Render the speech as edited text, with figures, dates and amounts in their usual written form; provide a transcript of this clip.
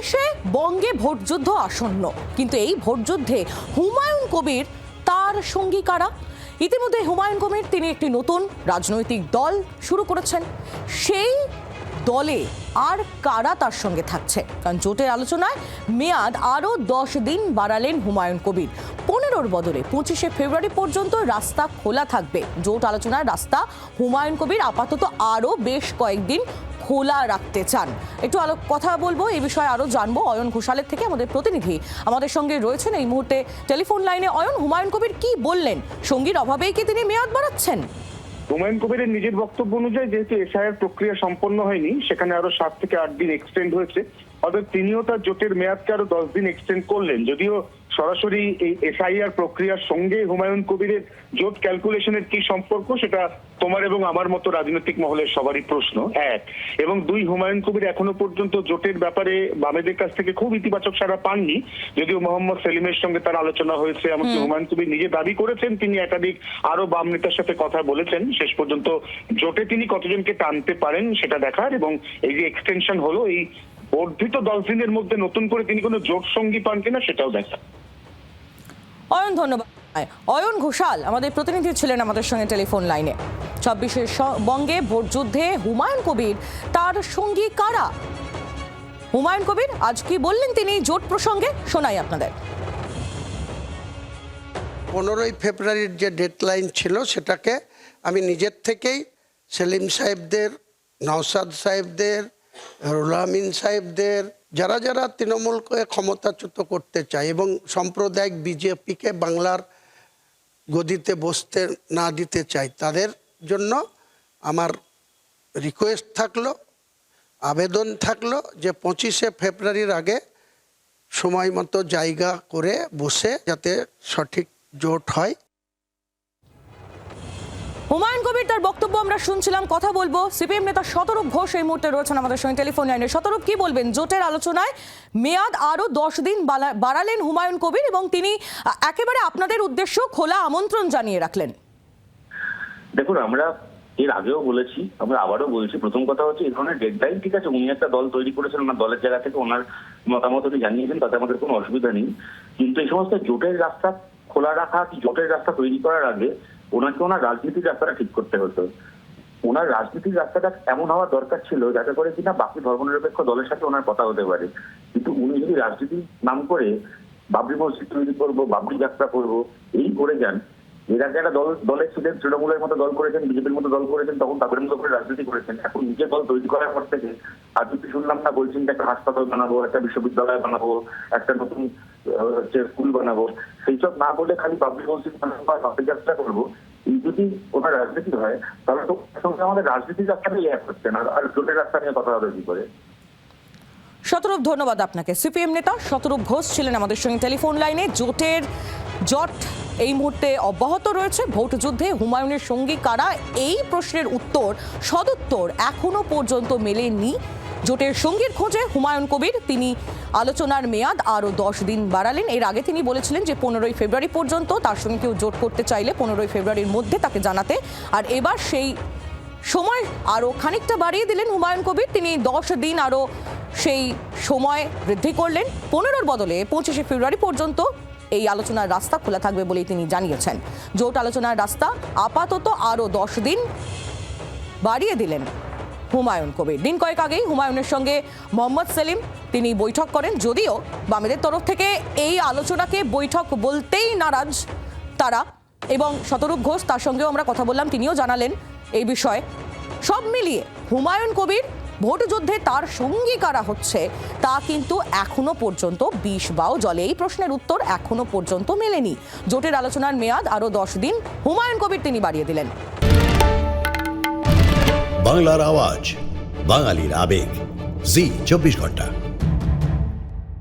চব্বিশে বঙ্গে ভোটযুদ্ধ আসন্ন, কিন্তু এই ভোটযুদ্ধে হুমায়ুন কবির তার সঙ্গী কারা? ইতিমধ্যে হুমায়ুন কবির তিনি একটি নতুন রাজনৈতিক দল শুরু করেছেন। সেই দলে আর কারা তার সঙ্গে থাকছে? কারণ জোটের আলোচনায় মেয়াদ আরও 10 দিন বাড়ালেন হুমায়ুন কবির। 15-র বদলে 25শে ফেব্রুয়ারি পর্যন্ত রাস্তা খোলা থাকবে। জোট আলোচনার রাস্তা হুমায়ুন কবির আপাতত আরও বেশ কয়েকদিন খোলা রাখতে চান। একটু কথা বলবো এই বিষয়ে, আরো জানবো অয়ন ঘোষালের থেকে। আমাদের প্রতিনিধি আমাদের সঙ্গে রয়েছেন এই মুহূর্তে টেলিফোন লাইনে। অয়ন, হুমায়ুন কবির কি বললেন? সঙ্গীর অভাবেই কি তিনি মেয়াদ বাড়াচ্ছেন? হুমায়ুন কবিরের নিজের বক্তব্য অনুযায়ী যেহেতু এসআইআর প্রক্রিয়া সম্পন্ন হয়নি, সেখানে আরো 7 থেকে 8 দিন এক্সটেন্ড হয়েছে। অর্থাৎ তিনিও তার জোটের মেয়াদকে আরো 10 দিন এক্সটেন্ড করলেন। যদিও সরাসরি এই এসআইআর প্রক্রিয়ার সঙ্গে হুমায়ুন কবিরের জোট ক্যালকুলেশনের কি সম্পর্ক, সেটা তোমার এবং আমার মতো রাজনৈতিক মহলের সবারই প্রশ্ন। 1 এবং 2, হুমায়ুন কবির এখনো পর্যন্ত জোটের ব্যাপারে বামেদের কাছ থেকে খুব ইতিবাচক সাড়া পাননি। যদিও মোহাম্মদ সেলিমের সঙ্গে তার আলোচনা হয়েছে, এমনকি হুমায়ুন কবির নিজে দাবি করেছেন তিনি একাধিক আরো বাম নেতার সাথে কথা বলেছেন। শেষ পর্যন্ত জোটে তিনি কতজনকে টানতে পারেন সেটা দেখার, এবং এই যে এক্সটেনশন হলো এই বর্ধিত 10 দিনের মধ্যে নতুন করে তিনি কোনো জোট সঙ্গী পান কিনা সেটাও দেখা। অয়ন, ধন্যবাদ। অয়ন ঘোষাল আমাদের প্রতিনিধি ছিলেন আমাদের সঙ্গে টেলিফোন লাইনে। 26শে বঙ্গে ভোটযুদ্ধে হুমায়ুন কবির তার সঙ্গী কারা? হুমায়ুন কবির আজ কি বললেন তিনি জোট প্রসঙ্গে, শোনাই আপনাদের। 15ই ফেব্রুয়ারির যে ডেডলাইন ছিল সেটাকে আমি নিজের থেকেই সেলিম সাহেবদের, নওশাদ সাহেবদের, রুহুল আমিন সাহেবদের, যারা যারা তৃণমূলকে ক্ষমতাচ্যুত করতে চায় এবং সাম্প্রদায়িক বিজেপিকে বাংলার গদিতে বসতে না দিতে চায়, তাদের জন্য আমার রিকোয়েস্ট থাকলো, আবেদন থাকলো যে 25শে ফেব্রুয়ারির আগে সময় মতো জায়গা করে বসে যাতে সঠিক জোট হয়। হুমায়ুন কবির তার বক্তব্য আমরা শুনছিলাম। কথা বলবো সিপিএম নেতা শতরূপ ঘোষ এই মুহূর্তে রয়েছেন আমাদের সঙ্গে টেলিফোন লাইনে। শতরূপ, কি বলবেন? জোটের আলোচনায় মেয়াদ আরো 10 দিন বাড়ালেন হুমায়ুন কবির এবং তিনি একেবারে আপনাদের উদ্দেশ্য খোলা আমন্ত্রণ জানিয়ে রাখলেন। দেখুন, আমরা এর আগেও বলেছি, আমরা আবারও বলছি, প্রথম কথা হচ্ছে এই ধরনের ডেডলাইন, ঠিক আছে, উনি একটা দল তৈরি করেছেন, ওনার দলের জায়গা থেকে ওনার মতামত উনি জানিয়েছেন, তাতে আমাদের কোনো অসুবিধা নেই। কিন্তু এই সমস্ত জোটের রাস্তা খোলা রাখা কি জোটের রাস্তা তৈরি করার আগে ওনাকে ওনার রাজনীতির রাস্তাটা ঠিক করতে হতো। ওনার রাজনীতির রাস্তাটা এমন হওয়া দরকার ছিল যাতে করে কিনা বাকি ধর্মনিরপেক্ষ দলের সাথে ওনার কথা হতে পারে। কিন্তু উনি যদি রাজনীতির নাম করে বাবরি মসজিদ তৈরি করবো, বাবরি যাত্রা করবো, এই করে যান। এর আগে একটা দলের ছিলেন, তৃণমূলের মতো দল করেছেন, বিজেপির মতো দল করেছেন, তখন তাদের মতো করে রাজনীতি করেছেন। এখন নিজের দল তৈরি করার পর থেকে আর যদি শুনলাম না বলছেন যে একটা হাসপাতাল বানাবো, একটা বিশ্ববিদ্যালয় বানাবো, একটা নতুন স্কুল বানাবো, সেইসব না বলে খালি পাবলিক মসজিদ বানাবো বা পাবলিক যাত্রা করবো। এই যদি ওনার রাজনীতি হয় তাহলে তো সঙ্গে আমাদের রাজনীতির রাস্তাটাই এক হচ্ছে না, আর জোটের রাস্তা নিয়ে কথা হবে কি করে? শতরূপ, ধন্যবাদ আপনাকে। সিপিএম নেতা শতরূপ ঘোষ ছিলেন আমাদের সঙ্গে টেলিফোন লাইনে। জোট এই মুহূর্তে অব্যাহত রয়েছে। ভোট যুদ্ধে হুমায়ুনের সঙ্গী কারা, এই প্রশ্নের সদুত্তর এখনো পর্যন্ত মেলেনি। জোটের সঙ্গীর খোঁজে হুমায়ুন কবির তিনি আলোচনার মেয়াদ আরও 10 দিন বাড়ালেন। এর আগে তিনি বলেছিলেন যে 15ই ফেব্রুয়ারি পর্যন্ত তার সঙ্গে কেউ জোট করতে চাইলে 15ই ফেব্রুয়ারির মধ্যে তাকে জানাতে। আর এবার সেই সময় আরও খানিকটা বাড়িয়ে দিলেন হুমায়ুন কবির। তিনি 10 দিন আরও সেই সময় বৃদ্ধি করলেন। 15-র বদলে 25শে ফেব্রুয়ারি পর্যন্ত এই আলোচনার রাস্তা খোলা থাকবে বলেই তিনি জানিয়েছেন। জোট আলোচনার রাস্তা আপাতত আরও 10 দিন বাড়িয়ে দিলেন হুমায়ুন কবির। দিন কয়েক আগেই হুমায়ুনের সঙ্গে মোহাম্মদ সেলিম তিনি বৈঠক করেন, যদিও বামেদের তরফ থেকে এই আলোচনাকে বৈঠক বলতেই নারাজ তারা। এবং শতরূপ ঘোষ, তার সঙ্গেও আমরা কথা বললাম, তিনিও জানালেন এই বিষয়ে। সব মিলিয়ে হুমায়ুন কবির ভোট যুদ্ধে তার সঙ্গী কারা হচ্ছে তা কিন্তু এখনো পর্যন্ত 20 বাও জলে। এই প্রশ্নের উত্তর এখনো পর্যন্ত মেলেনি। জোটের আলোচনার মেয়াদ আরো 10 দিন হুমায়ুন কবির তিনি বাড়িয়ে দিলেন। বাংলার আওয়াজ, বাঙালির আবেগ, জি 24 ঘন্টা।